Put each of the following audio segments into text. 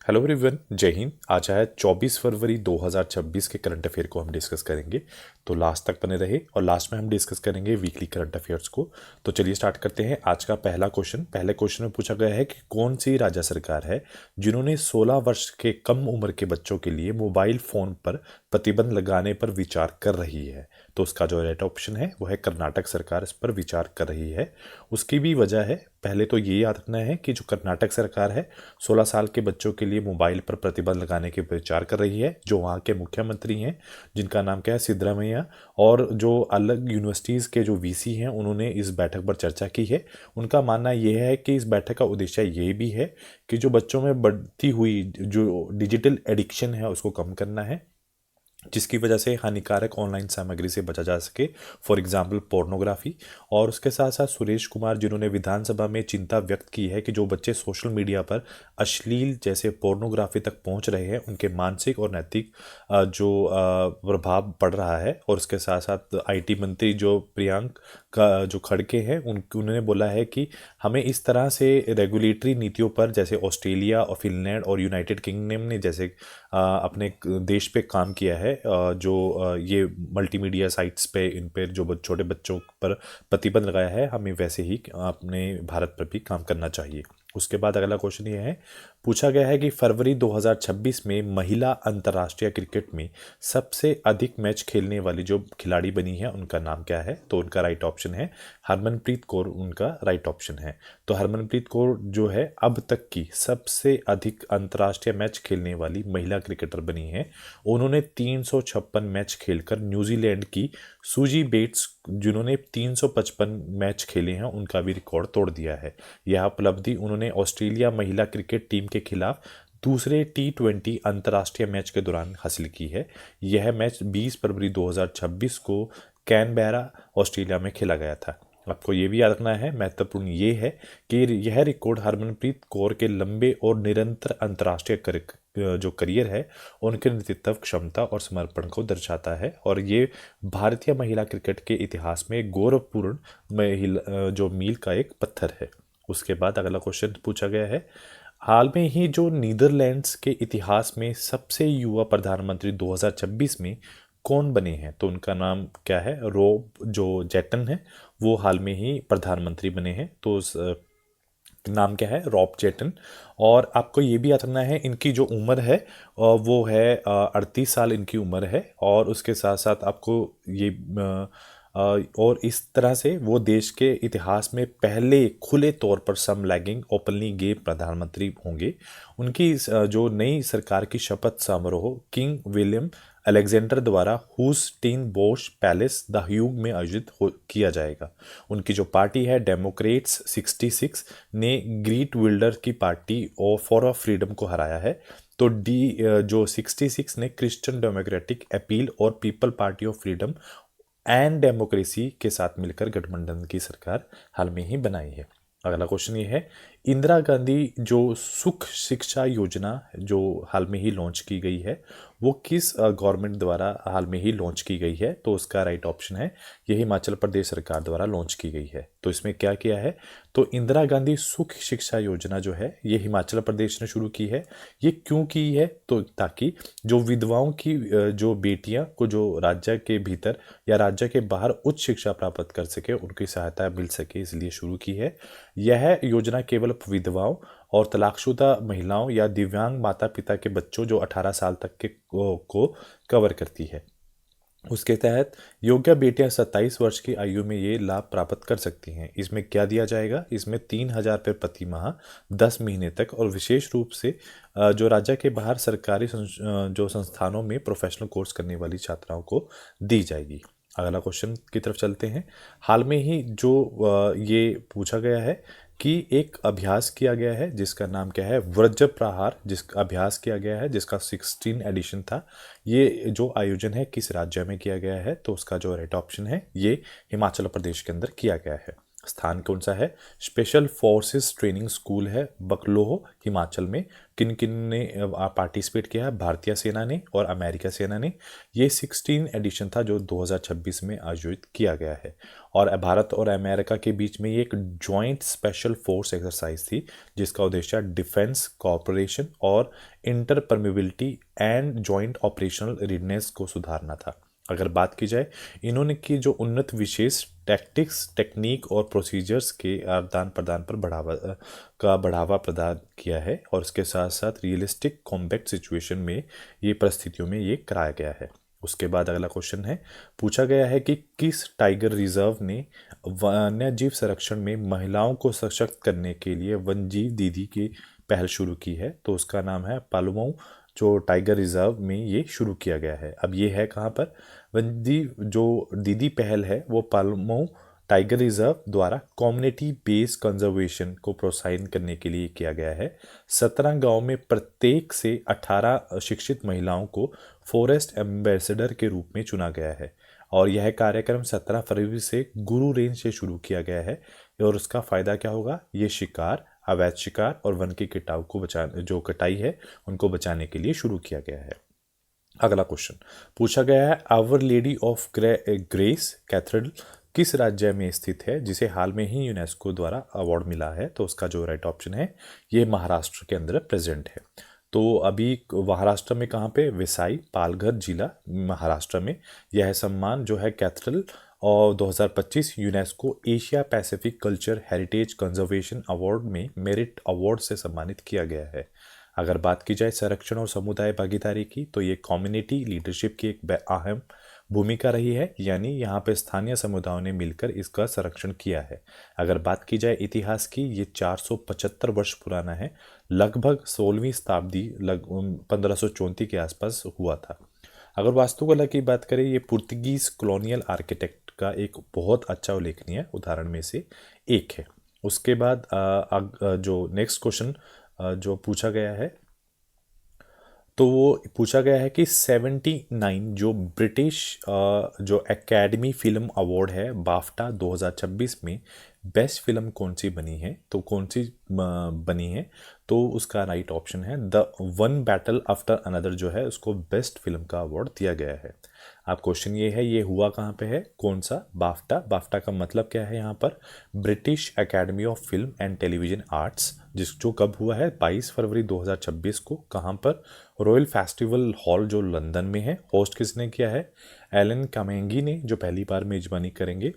Hello everyone, जय हिंद। आज है 24 फरवरी 2026 के करंट अफेयर को हम डिस्कस करेंगे। तो लास्ट तक बने रहे और लास्ट में हम डिस्कस करेंगे वीकली करंट अफेयर्स को। तो चलिए स्टार्ट करते हैं। आज का पहला क्वेश्चन, पहले क्वेश्चन में पूछा गया है कि कौन सी राज्य सरकार है जिन्होंने 16 वर्ष के कम उम्र के बच्चों के लिए मोबाइल फ़ोन पर प्रतिबंध लगाने पर विचार कर रही है। तो उसका जो राइट ऑप्शन है वो है कर्नाटक सरकार इस पर विचार कर रही है। उसकी भी वजह है, पहले तो ये याद रखना है कि जो कर्नाटक सरकार है 16 साल के बच्चों के लिए मोबाइल पर प्रतिबंध लगाने के विचार कर रही है। जो वहाँ के मुख्यमंत्री हैं जिनका नाम क्या है, सिद्धरामैया, और जो अलग यूनिवर्सिटीज़ के जो वीसी हैं उन्होंने इस बैठक पर चर्चा की है। उनका मानना यह है कि इस बैठक का उद्देश्य ये भी है कि जो बच्चों में बढ़ती हुई जो डिजिटल एडिक्शन है उसको कम करना है, जिसकी वजह से हानिकारक ऑनलाइन सामग्री से बचा जा सके, फॉर एग्जाम्पल पोर्नोग्राफी। और उसके साथ साथ सुरेश कुमार जिन्होंने विधानसभा में चिंता व्यक्त की है कि जो बच्चे सोशल मीडिया पर अश्लील जैसे पोर्नोग्राफी तक पहुंच रहे हैं उनके मानसिक और नैतिक प्रभाव पड़ रहा है। और उसके साथ साथ आईटी मंत्री जो प्रियंक का जो खड़के हैं उन्होंने बोला है कि हमें इस तरह से रेगुलेटरी नीतियों पर, जैसे ऑस्ट्रेलिया और फिनलैंड और यूनाइटेड किंगडम ने जैसे अपने देश पे काम किया है, ये मल्टीमीडिया साइट्स पे इन पे जो छोटे बच्चों पर प्रतिबंध लगाया है, हमें वैसे ही अपने भारत पर भी काम करना चाहिए। उसके बाद अगला क्वेश्चन ये है, पूछा गया है कि फरवरी 2026 में महिला अंतर्राष्ट्रीय क्रिकेट में सबसे अधिक मैच खेलने वाली जो खिलाड़ी बनी है उनका नाम क्या है। तो उनका राइट ऑप्शन है हरमनप्रीत कौर, उनका राइट ऑप्शन है। तो हरमनप्रीत कौर जो है अब तक की सबसे अधिक अंतर्राष्ट्रीय मैच खेलने वाली महिला क्रिकेटर बनी है। उन्होंने 356 मैच खेलकर न्यूजीलैंड की सूजी बेट्स जिन्होंने 355 मैच खेले हैं उनका भी रिकॉर्ड तोड़ दिया है। यह उपलब्धि उन्होंने ऑस्ट्रेलिया महिला क्रिकेट टीम के खिलाफ दूसरे T20 अंतर्राष्ट्रीय मैच के दौरान हासिल की है। यह मैच 20 फरवरी 2026 को कैनबेरा ऑस्ट्रेलिया में खेला गया था। आपको ये भी याद रखना है, महत्वपूर्ण ये है कि यह रिकॉर्ड हरमनप्रीत कौर के लंबे और निरंतर अंतर्राष्ट्रीय जो करियर है उनके नेतृत्व क्षमता और समर्पण को दर्शाता है। और ये भारतीय महिला क्रिकेट के इतिहास में गौरवपूर्ण जो मील का एक पत्थर है। उसके बाद अगला क्वेश्चन पूछा गया है, हाल में ही जो नीदरलैंड्स के इतिहास में सबसे युवा प्रधानमंत्री 2026 में कौन बने हैं। तो उनका नाम क्या है, रोब जो जेटन है, वो हाल में ही प्रधानमंत्री बने हैं। तो उस नाम क्या है, रॉब जेटन। और आपको ये भी याद रखना है इनकी जो उम्र है वो है 38 साल इनकी उम्र है। और उसके साथ साथ आपको ये और इस तरह से वो देश के इतिहास में पहले खुले तौर पर समलैंगिक ओपनली गे प्रधानमंत्री होंगे। उनकी जो नई सरकार की शपथ समारोह किंग विलियम अलेक्जेंडर द्वारा हुस्टीन बोश पैलेस द ह्यूग में आयोजित किया जाएगा। उनकी जो पार्टी है डेमोक्रेट्स 66 ने ग्रीट विल्डर की पार्टी और फॉर ऑफ फ्रीडम को हराया है। तो जो 66 ने क्रिश्चियन डेमोक्रेटिक अपील और people party of freedom and democracy के साथ मिलकर गठबंधन की सरकार हाल में ही बनाई है। अगला क्वेश्चन ये है, इंदिरा गांधी जो सुख शिक्षा योजना जो हाल में ही लॉन्च की गई है वो किस गवर्नमेंट द्वारा हाल में ही लॉन्च की गई है। तो उसका राइट ऑप्शन है ये हिमाचल प्रदेश सरकार द्वारा लॉन्च की गई है। तो इसमें क्या किया है, तो इंदिरा गांधी सुख शिक्षा योजना जो है ये हिमाचल प्रदेश ने शुरू की है। ये क्यों की है, तो ताकि जो विधवाओं की जो बेटियां को जो राज्य के भीतर या राज्य के बाहर उच्च शिक्षा प्राप्त कर सके, उनकी सहायता मिल सके, इसलिए शुरू की है। यह योजना केवल विधवाओं और तलाकशुदा महिलाओं या दिव्यांग माता पिता के बच्चों जो 18 साल तक के को कवर करती है। उसके तहत योग्य बेटियां 27 वर्ष की आयु में ये लाभ प्राप्त कर सकती हैं। इसमें क्या दिया जाएगा, इसमें 3,000 रुपये प्रति माह 10 महीने तक, और विशेष रूप से जो राज्य के बाहर सरकारी जो संस्थानों में प्रोफेशनल कोर्स करने वाली छात्राओं को दी जाएगी। अगला क्वेश्चन की तरफ चलते हैं। हाल में ही जो ये पूछा गया है कि एक अभ्यास किया गया है जिसका नाम क्या है, वज्र प्रहार, जिसका अभ्यास किया गया है जिसका 16 एडिशन था। ये जो आयोजन है किस राज्य में किया गया है। तो उसका जो राइट ऑप्शन है ये हिमाचल प्रदेश के अंदर किया गया है। स्थान कौन सा है? स्पेशल फोर्सेस ट्रेनिंग स्कूल है बकलोह हिमाचल में। किन किन ने पार्टिसिपेट किया है? भारतीय सेना ने और अमेरिका सेना ने। ये 16 एडिशन था जो 2026 में आयोजित किया गया है। और भारत और अमेरिका के बीच में ये एक जॉइंट स्पेशल फोर्स एक्सरसाइज थी जिसका उद्देश्य डिफेंस कॉपरेशन और इंटरपरमेबिलिटी एंड जॉइंट ऑपरेशनल रेडनेस को सुधारना था। अगर बात की जाए इन्होंने की जो उन्नत विशेष टैक्टिक्स टेक्निक और प्रोसीजर्स के आदान प्रदान पर बढ़ावा प्रदान किया है और इसके साथ साथ रियलिस्टिक कॉम्बैट सिचुएशन में ये परिस्थितियों में ये कराया गया है। उसके बाद अगला क्वेश्चन है, पूछा गया है कि किस टाइगर रिजर्व ने वन्यजीव संरक्षण में महिलाओं को सशक्त करने के लिए वन्यजीव दीदी की पहल शुरू की है? तो उसका नाम है पालमऊ जो टाइगर रिजर्व में ये शुरू किया गया है। अब ये है कहाँ पर? वन्यजीव जो दीदी पहल है वो पालमऊ टाइगर रिजर्व द्वारा कम्युनिटी बेस्ड कंजर्वेशन को प्रोत्साहित करने के लिए किया गया है। 17 गांव में प्रत्येक से 18 शिक्षित महिलाओं को फॉरेस्ट एम्बेसडर के रूप में चुना गया है और यह कार्यक्रम 17 फरवरी से गुरु रेंज से शुरू किया गया है। और उसका फायदा क्या होगा? ये शिकार, अवैध शिकार और वन के कटाव को बचाने, जो कटाई है उनको बचाने के लिए शुरू किया गया है। अगला क्वेश्चन पूछा गया है, Our Lady of Grace Cathedral किस राज्य में स्थित है जिसे हाल में ही यूनेस्को द्वारा अवार्ड मिला है? तो उसका जो राइट ऑप्शन है ये महाराष्ट्र के अंदर प्रेजेंट है। तो अभी महाराष्ट्र में कहाँ पे? विसाई पालघर जिला महाराष्ट्र में यह सम्मान जो है कैथेड्रल और 2025 UNESCO Asia Pacific culture heritage conservation award में मेरिट अवार्ड से सम्मानित किया गया है। अगर बात की जाए संरक्षण और समुदाय भागीदारी की तो ये कम्युनिटी लीडरशिप की एक अहम भूमिका रही है, यानी यहाँ पे स्थानीय समुदायों ने मिलकर इसका संरक्षण किया है। अगर बात की जाए इतिहास की, ये 475 वर्ष पुराना है, लगभग 16वीं शताब्दी 1534 के आसपास हुआ था। अगर वास्तुकला की बात करें, ये पुर्तगीज कॉलोनियल आर्किटेक्ट का एक बहुत अच्छा उल्लेखनीय उदाहरण में से एक है। उसके बाद जो नेक्स्ट क्वेश्चन जो पूछा गया है तो वो पूछा गया है कि 79 जो ब्रिटिश जो एकेडमी फिल्म अवार्ड है बाफ्टा 2026 में बेस्ट फिल्म कौन सी बनी है? तो कौन सी बनी है? तो उसका राइट ऑप्शन है the one battle after another जो है उसको बेस्ट फिल्म का अवार्ड दिया गया है। अब क्वेश्चन ये है, ये हुआ कहाँ पे है? कौन सा? बाफ्टा। बाफ्टा का मतलब क्या है यहाँ पर? British academy of film and television arts, जो कब हुआ है? 22 फरवरी 2026 को। कहाँ पर? रॉयल फेस्टिवल हॉल जो लंदन में है। होस्ट किसने किया है? एलन कामेंगी ने, जो पहली बार मेजबानी करेंगे।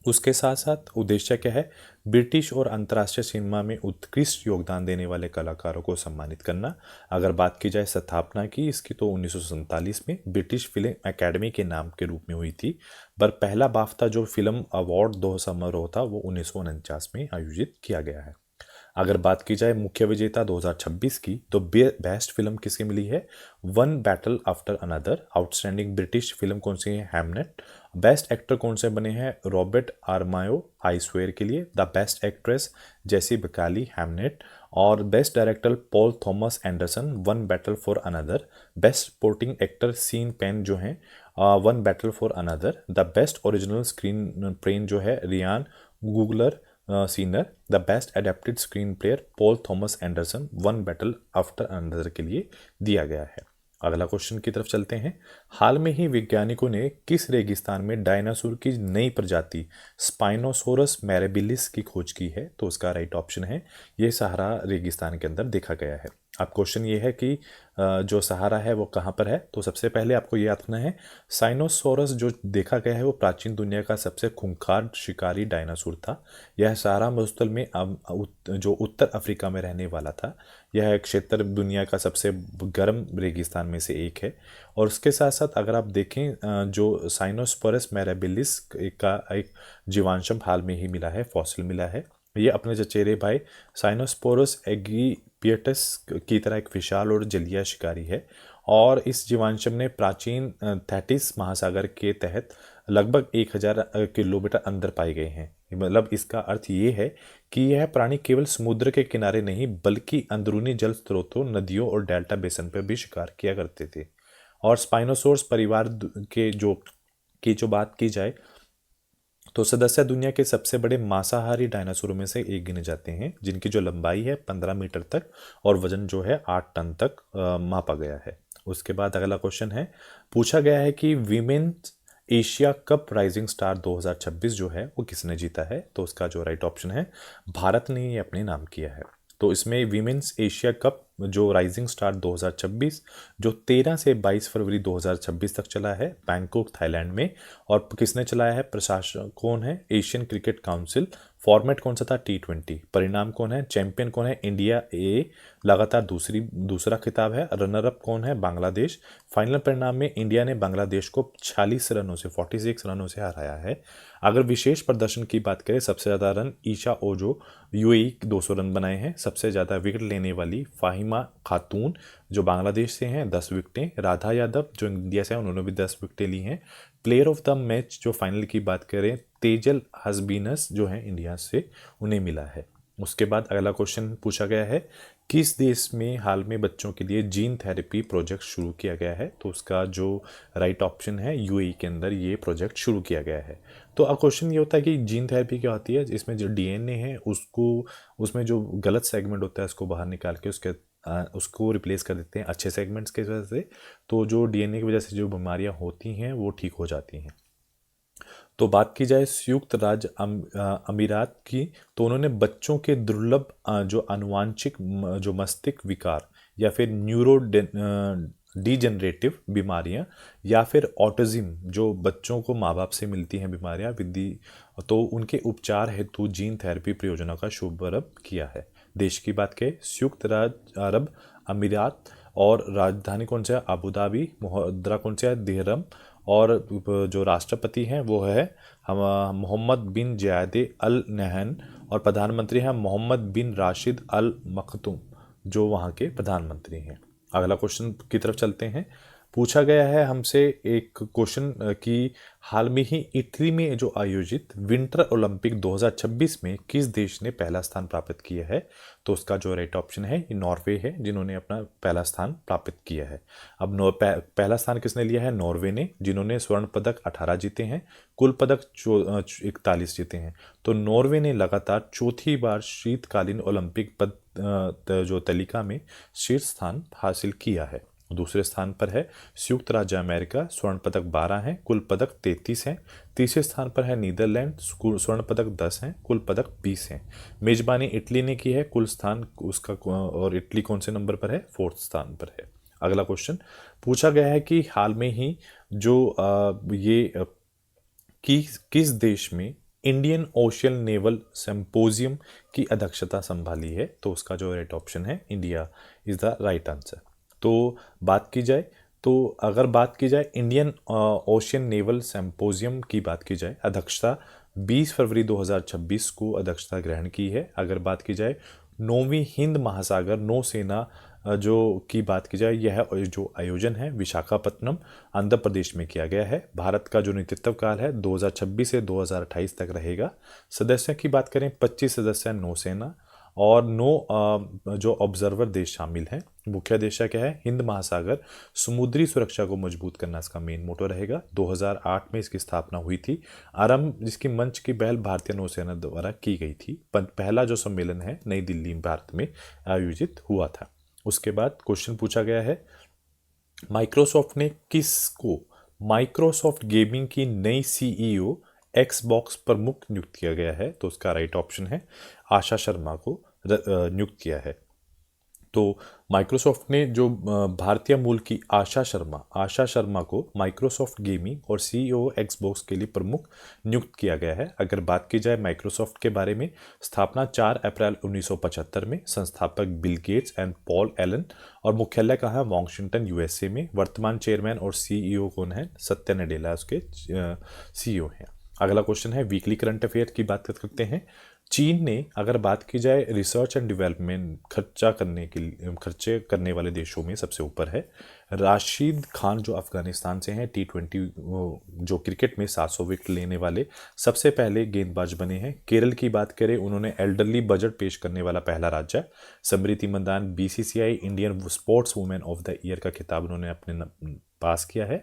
उसके साथ साथ उद्देश्य क्या है? ब्रिटिश और अंतर्राष्ट्रीय सिनेमा में उत्कृष्ट योगदान देने वाले कलाकारों को सम्मानित करना। अगर बात की जाए स्थापना की इसकी तो 1947 में ब्रिटिश फिल्म एकेडमी के नाम के रूप में हुई थी, पर पहला बाफ्ता जो फिल्म अवार्ड 2 समारोह था वो 1949 में आयोजित किया गया है। अगर बात की जाए मुख्य विजेता 2026 की तो बेस्ट फिल्म किसकी मिली है? One battle after another. Outstanding British film कौन सी है? हैमनेट। बेस्ट एक्टर कौन से बने हैं? रॉबर्ट आर्मायो आई स्वेयर के लिए। The best actress Jessie Buckley Hamnet. और best director Paul Thomas Anderson one battle for another. Best supporting actor Sean Penn जो हैं one battle for another. The best original screenplay जो है Ryan Coogler Sinners. The best adapted screen player Paul Thomas Anderson one battle after another के लिए दिया गया है। अगला क्वेश्चन की तरफ चलते हैं। हाल में ही वैज्ञानिकों ने किस रेगिस्तान में डायनासोर की नई प्रजाति स्पाइनोसोरस मैरेबिलिस की खोज की है? तो उसका राइट ऑप्शन है ये सहारा रेगिस्तान के अंदर देखा गया है। अब क्वेश्चन ये है कि जो सहारा है वो कहाँ पर है? तो सबसे पहले आपको ये याद रखना है साइनोसोरस जो देखा गया है वो प्राचीन दुनिया का सबसे खूंखार शिकारी डायनासोर था। यह सहारा मरुस्थल में जो उत्तर अफ्रीका में रहने वाला था। यह क्षेत्र दुनिया का सबसे गर्म रेगिस्तान में से एक है। और उसके साथ साथ अगर आप देखें जो साइनोस्पोरस मैरेबिलिस का एक जीवांशम हाल में ही मिला है, फॉसिल मिला है। ये अपने चचेरे भाई साइनोस्पोरस एग्रीपियटस की तरह एक विशाल और जलीय शिकारी है और इस जीवांशम ने प्राचीन थैटिस महासागर के तहत लगभग 1000 किलोमीटर अंदर पाए गए हैं। मतलब इसका अर्थ ये है कि यह प्राणी केवल समुद्र के किनारे नहीं बल्कि अंदरूनी जल स्रोतों, नदियों और डेल्टा बेसन पर भी शिकार किया करते थे। और स्पाइनोसोर्स परिवार के जो बात की जाए तो सदस्य दुनिया के सबसे बड़े मांसाहारी डायनासोरों में से एक गिने जाते हैं, जिनकी जो लंबाई है 15 मीटर तक और वजन जो है 8 टन तक मापा गया है। उसके बाद अगला क्वेश्चन है, पूछा गया है कि women's Asia cup rising star 2026 जो है वो किसने जीता है। तो उसका जो राइट ऑप्शन है, भारत ने ये अपने नाम किया है। तो इसमें विमेन्स एशिया कप जो राइजिंग स्टार 2026 जो 13 से 22 फरवरी 2026 तक चला है बैंकॉक थाईलैंड में। और किसने चलाया है, प्रशासक कौन है, एशियन क्रिकेट काउंसिल। फॉर्मेट कौन सा था, T20। परिणाम कौन है, चैंपियन कौन है, इंडिया ए, लगातार दूसरा खिताब है। रनर अप कौन है, बांग्लादेश। फाइनल परिणाम में इंडिया ने बांग्लादेश को 46 रनों से हराया है। अगर विशेष प्रदर्शन की बात करें, सबसे ज़्यादा रन ईशा ओजो यूएई 200 रन बनाए हैं। सबसे ज़्यादा विकेट लेने वाली फाहिमा खातून जो बांग्लादेश से हैं 10 विकेटें। राधा यादव जो इंडिया से हैं उन्होंने भी 10 विकेटें ली हैं। प्लेयर ऑफ द मैच जो फाइनल की बात करें, तेजल हसबीनस जो हैं इंडिया से, उन्हें मिला है। उसके बाद अगला क्वेश्चन पूछा गया है, किस देश में हाल में बच्चों के लिए जीन थेरेपी प्रोजेक्ट शुरू किया गया है। तो उसका जो राइट ऑप्शन है, यूएई के अंदर ये प्रोजेक्ट शुरू किया गया है। तो अब क्वेश्चन ये होता है कि जीन थेरेपी क्या होती है, इसमें जो डीएनए है उसको, उसमें जो गलत सेगमेंट होता है उसको बाहर निकाल के उसको रिप्लेस कर देते हैं अच्छे सेगमेंट्स की वजह से। तो जो डीएनए की वजह से जो बीमारियां होती हैं वो ठीक हो जाती हैं। तो बात की जाए संयुक्त राज्य अमीरात की, तो उन्होंने बच्चों के दुर्लभ जो आनुवांशिक जो मस्तिष्क विकार या फिर न्यूरो डीजनरेटिव बीमारियां या फिर ऑटिज्म जो बच्चों को माँ बाप से मिलती हैं बीमारियां विधि, तो उनके उपचार हेतु जीन थेरेपी परियोजना का शुभारंभ किया है। देश की बात करें, संयुक्त राज्य अरब अमीरात, और राजधानी कौन सा है, अबू धाबी। मुद्रा कौन सा है, दिरहम। और जो राष्ट्रपति हैं वो है हम मोहम्मद बिन जायद अल नहयान, और प्रधानमंत्री हैं मोहम्मद बिन राशिद अल मखदूम जो वहाँ के प्रधानमंत्री हैं। अगला क्वेश्चन की तरफ चलते हैं। पूछा गया है हमसे एक क्वेश्चन कि हाल में ही इटली में जो आयोजित विंटर ओलंपिक 2026 में किस देश ने पहला स्थान प्राप्त किया है। तो उसका जो राइट ऑप्शन है ये नॉर्वे है, जिन्होंने अपना पहला स्थान प्राप्त किया है। अब पहला स्थान किसने लिया है, नॉर्वे ने, जिन्होंने स्वर्ण पदक 18 जीते हैं, कुल पदक 41 जीते हैं। तो नॉर्वे ने लगातार चौथी बार शीतकालीन ओलंपिक पद जो तालिका में शीर्ष स्थान हासिल किया है। दूसरे स्थान पर है संयुक्त राज्य अमेरिका, स्वर्ण पदक 12 हैं, कुल पदक 33 हैं। तीसरे स्थान पर है नीदरलैंड, स्वर्ण पदक 10 हैं, कुल पदक 20 हैं। मेजबानी इटली ने की है, कुल स्थान उसका, और इटली कौन से नंबर पर है, 4th स्थान पर है। अगला क्वेश्चन पूछा गया है कि हाल में ही जो किस देश में इंडियन ओशियन नेवल सिंपोजियम की अध्यक्षता संभाली है। तो उसका जो राइट ऑप्शन है, India is the right answer. तो अगर बात की जाए इंडियन ओशियन नेवल सिंपोजियम की बात की जाए, अध्यक्षता 20 फरवरी 2026 को अध्यक्षता ग्रहण की है। अगर बात की जाए 9वीं हिंद महासागर नौसेना जो की बात की जाए, यह जो आयोजन है विशाखापत्तनम आंध्र प्रदेश में किया गया है। भारत का जो नेतृत्व काल है 2026 से 2028 तक रहेगा। सदस्यों की बात करें, 25 सदस्य नौसेना और 9 जो ऑब्जर्वर देश शामिल हैं। मुख्य उद्देश्य क्या है, हिंद महासागर समुद्री सुरक्षा को मजबूत करना इसका मेन मोटो रहेगा। 2008 में इसकी स्थापना हुई थी। आरंभ जिसकी मंच की पहल भारतीय नौसेना द्वारा की गई थी। पहला जो सम्मेलन है नई दिल्ली भारत में आयोजित हुआ था। उसके बाद क्वेश्चन पूछा गया है, माइक्रोसॉफ्ट ने किसको माइक्रोसॉफ्ट गेमिंग की नई सीईओ एक्सबॉक्स प्रमुख नियुक्त किया गया है। तो उसका राइट ऑप्शन है, आशा शर्मा को नियुक्त किया है। तो माइक्रोसॉफ्ट ने जो भारतीय मूल की आशा शर्मा को माइक्रोसॉफ्ट गेमिंग और सीईओ एक्सबॉक्स के लिए प्रमुख नियुक्त किया गया है। अगर बात की जाए माइक्रोसॉफ्ट के बारे में, स्थापना 4 अप्रैल 1975 में, संस्थापक Bill Gates and Paul Allen, और मुख्यालय कहाँ है, वॉशिंगटन यूएसए में। वर्तमान चेयरमैन और सीईओ कौन है, सत्या नडेला उसके सीईओ हैं। अगला क्वेश्चन है वीकली करंट अफेयर की बात करते हैं। चीन ने अगर बात की जाए रिसर्च एंड डेवलपमेंट खर्चे करने वाले देशों में सबसे ऊपर है। राशिद खान जो अफगानिस्तान से हैं, T20 जो क्रिकेट में 700 विकेट लेने वाले सबसे पहले गेंदबाज बने हैं। केरल की बात करें, उन्होंने एल्डरली बजट पेश करने वाला पहला राज्य है। Smriti Mandhana BCCI Indian sports women of the year का खिताब उन्होंने अपने पास किया है।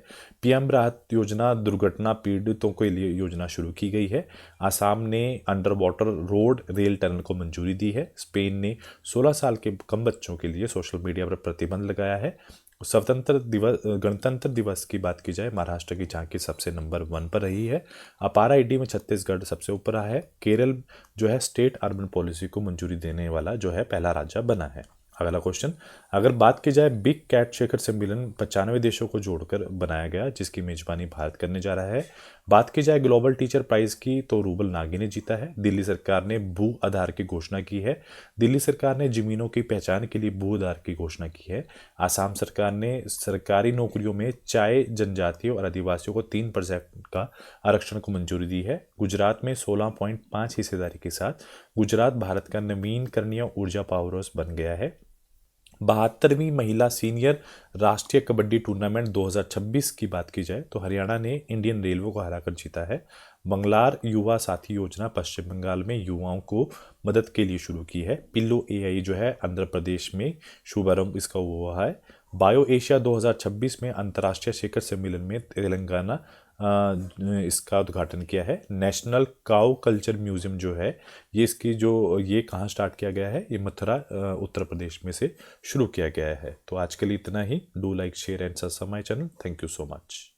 पीएम राहत योजना दुर्घटना पीड़ितों के लिए योजना शुरू की गई है। आसाम ने under water road rail tunnel को मंजूरी दी है। स्पेन ने 16 साल के कम बच्चों के लिए सोशल मीडिया पर प्रतिबंध लगाया है। स्वतंत्र दिवस गणतंत्र दिवस की बात की जाए, महाराष्ट्र की झांकी सबसे नंबर 1 पर रही है। अपारा आईडी में छत्तीसगढ़ सबसे ऊपर रहा है। केरल जो है स्टेट अर्बन पॉलिसी को मंजूरी देने वाला जो है पहला राज्य बना है। अगला क्वेश्चन, अगर बात की जाए बिग कैट शिखर सम्मेलन 95 देशों को जोड़कर बनाया गया, जिसकी मेजबानी भारत करने जा रहा है। बात की जाए ग्लोबल टीचर प्राइज की, तो रूबल नागी ने जीता है। दिल्ली सरकार ने भू आधार की घोषणा की है। दिल्ली सरकार ने जमीनों की पहचान के लिए भू आधार की घोषणा की है। आसाम सरकार ने सरकारी नौकरियों में चाय जनजातियों और आदिवासियों को 3% का आरक्षण को मंजूरी दी है। गुजरात में 16.5 हिस्सेदारी के साथ गुजरात भारत का नवीनकरणीय ऊर्जा पावर हाउस बन गया है। 72वीं महिला सीनियर राष्ट्रीय कबड्डी टूर्नामेंट 2026 की बात की जाए, तो हरियाणा ने इंडियन रेलवे को हराकर जीता है। बंगलार युवा साथी योजना पश्चिम बंगाल में युवाओं को मदद के लिए शुरू की है। पिल्लो एआई जो है आंध्र प्रदेश में शुभारंभ इसका हुआ है। बायो एशिया 2026 में अंतर्राष्ट्रीय शिखर सम्मेलन में तेलंगाना इसका उद्घाटन किया है। नेशनल काउ कल्चर म्यूजियम जो है ये कहाँ स्टार्ट किया गया है, ये मथुरा उत्तर प्रदेश में से शुरू किया गया है। तो आज के लिए इतना ही। Do like share and subscribe my channel. Thank you so much.